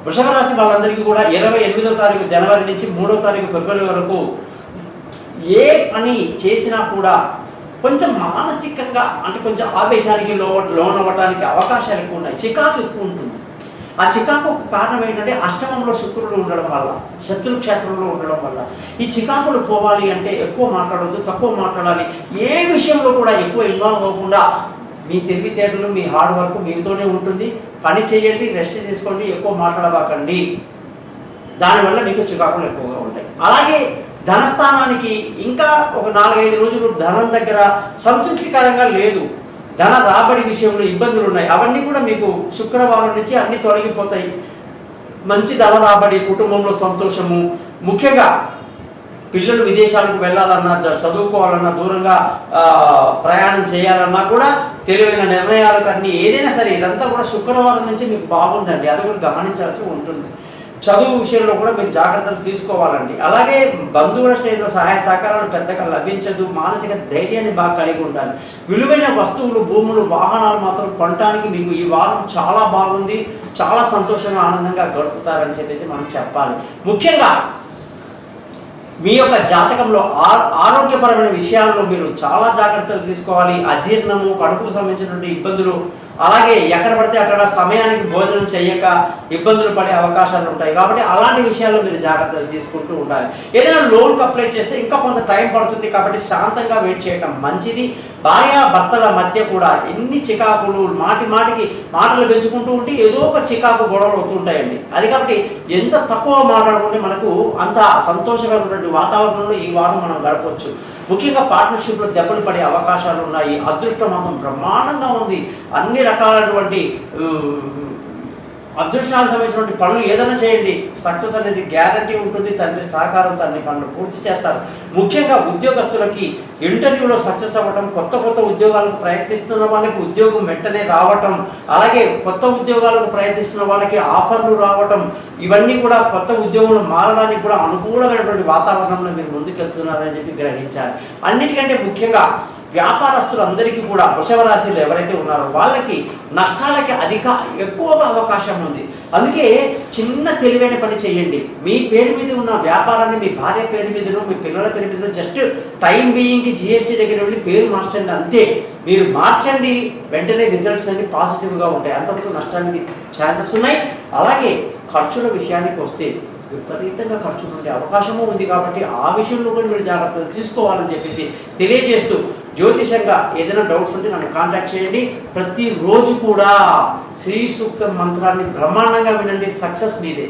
వృషభ రాశి వాళ్ళందరికీ కూడా 28వ తారీఖు జనవరి నుంచి 3వ తారీఖు ఫిబ్రవరి వరకు ఏ పని చేసినా కూడా కొంచెం మానసికంగా అంటే కొంచెం ఆవేశానికి లోనవ్వడానికి అవకాశాలు ఎక్కువ ఉన్నాయి. చికాకు ఎక్కువ ఉంటుంది. ఆ చికాకు కారణం ఏంటంటే అష్టమంలో శుక్రుడు ఉండడం వల్ల, శత్రు క్షేత్రంలో ఉండడం వల్ల. ఈ చికాకులు పోవాలి అంటే ఎక్కువ మాట్లాడవద్దు, తక్కువ మాట్లాడాలి. ఏ విషయంలో కూడా ఎక్కువ ఇన్వాల్వ్ అవ్వకుండా మీ తెలివితేటలు, మీ హార్డ్ వర్క్ మీతోనే ఉంటుంది. పని చేయండి, రెస్ట్ తీసుకోండి, ఎక్కువ మాట్లాడబాకండి. దానివల్ల మీకు చికాకులు ఎక్కువగా ఉంటాయి. అలాగే ధనస్థానానికి ఇంకా ఒక 4-5 రోజులు ధనం దగ్గర సంతృప్తికరంగా లేదు. ధన రాబడి విషయంలో ఇబ్బందులు ఉన్నాయి. అవన్నీ కూడా మీకు శుక్రవారం నుంచి అన్ని తొలగిపోతాయి. మంచి ధన రాబడి, కుటుంబంలో సంతోషము. ముఖ్యంగా పిల్లలు విదేశాలకు వెళ్ళాలన్నా, చదువుకోవాలన్నా, దూరంగా ప్రయాణం చేయాలన్నా కూడా తెలివైన నిర్ణయాలు అన్నీ ఏదైనా సరే ఇదంతా కూడా శుక్రవారం నుంచి మీకు బాగుందండి. అది కూడా గమనించాల్సి ఉంటుంది. చదువు విషయంలో కూడా మీరు జాగ్రత్తలు తీసుకోవాలండి. అలాగే బంధువుల స్నేహితుల సహాయ సహకారాలు పెద్దగా లభించదు. మానసిక ధైర్యాన్ని బాగా కలిగి ఉండాలి. విలువైన వస్తువులు, భూములు, వాహనాలు మాత్రం కొనడానికి మీకు ఈ వారం చాలా బాగుంది. చాలా సంతోషంగా, ఆనందంగా గడుపుతారని చెప్పేసి మనం చెప్పాలి. ముఖ్యంగా మీ యొక్క జాతకంలో ఆరోగ్యపరమైన విషయాల్లో మీరు చాలా జాగ్రత్తలు తీసుకోవాలి. అజీర్ణము, కడుపుకు సంబంధించినటువంటి ఇబ్బందులు, అలాగే ఎక్కడ పడితే అక్కడ సమయానికి భోజనం చేయక ఇబ్బందులు పడే అవకాశాలు ఉంటాయి. కాబట్టి అలాంటి విషయాల్లో మీరు జాగ్రత్తలు తీసుకుంటూ ఉండాలి. ఏదైనా లోన్కి అప్లై చేస్తే ఇంకా కొంత టైం పడుతుంది. కాబట్టి శాంతంగా వెయిట్ చేయడం మంచిది. భార్యాభర్తల మధ్య కూడా ఎన్ని చికాకులు, మాటికి మాటలు పెంచుకుంటూ ఉంటే ఏదో ఒక చికాకు గొడవలు అవుతుంటాయండి. అది కాబట్టి ఎంత తక్కువ మాట్లాడుకుంటే మనకు అంత సంతోషకరమైనటువంటి వాతావరణంలో ఈ వారం మనం గడపవచ్చు. ముఖ్యంగా పార్ట్నర్షిప్లో దెబ్బలు పడే అవకాశాలు ఉన్నాయి. అదృష్టం మాత్రం బ్రహ్మాండంగా ఉంది. అన్ని రకాలైనటువంటి అదృష్టానికి సంబంధించినటువంటి పనులు ఏదైనా చేయండి, సక్సెస్ అనేది గ్యారంటీ ఉంటుంది. తండ్రి సహకారంతో అన్ని పనులు పూర్తి చేస్తారు. ముఖ్యంగా ఉద్యోగస్తులకి ఇంటర్వ్యూలో సక్సెస్ అవ్వటం, కొత్త ఉద్యోగాలకు ప్రయత్నిస్తున్న వాళ్ళకి ఉద్యోగం వెంటనే రావటం, అలాగే కొత్త ఉద్యోగాలకు ప్రయత్నిస్తున్న వాళ్ళకి ఆఫర్లు రావటం, ఇవన్నీ కూడా కొత్త ఉద్యోగంలో మారడానికి కూడా అనుకూలమైనటువంటి వాతావరణంలో మీరు ముందుకెళ్తున్నారని చెప్పి గ్రహించాలి. అన్నిటికంటే ముఖ్యంగా వ్యాపారస్తులందరికీ కూడా వృషభ రాశిలో ఎవరైతే ఉన్నారో వాళ్ళకి నష్టాలకి ఎక్కువగా అవకాశం ఉంది. అందుకే చిన్న తెలివైన పని చేయండి. మీ పేరు మీద ఉన్న వ్యాపారాన్ని మీ భార్య పేరు మీదనో, మీ పిల్లల పేరు మీదనో జస్ట్ టైం బీయింగ్కి GST దగ్గర వెళ్ళి పేరు మార్చండి, అంతే. మీరు మార్చండి, వెంటనే రిజల్ట్స్ అన్ని పాజిటివ్గా ఉంటాయి. అంతవరకు నష్టానికి ఛాన్సెస్ ఉన్నాయి. అలాగే ఖర్చుల విషయానికి వస్తే విపరీతంగా ఖర్చులు ఉండే అవకాశము ఉంది. కాబట్టి ఆ విషయంలో కూడా మీరు జాగ్రత్తలు తీసుకోవాలని చెప్పేసి తెలియజేస్తూ, జ్యోతిషంగా ఏదైనా డౌట్స్ ఉంటే నన్ను కాంటాక్ట్ చేయండి. ప్రతిరోజు కూడా శ్రీ సూక్త మంత్రాన్ని బ్రహ్మాండంగా వినండి. సక్సెస్ మీదే.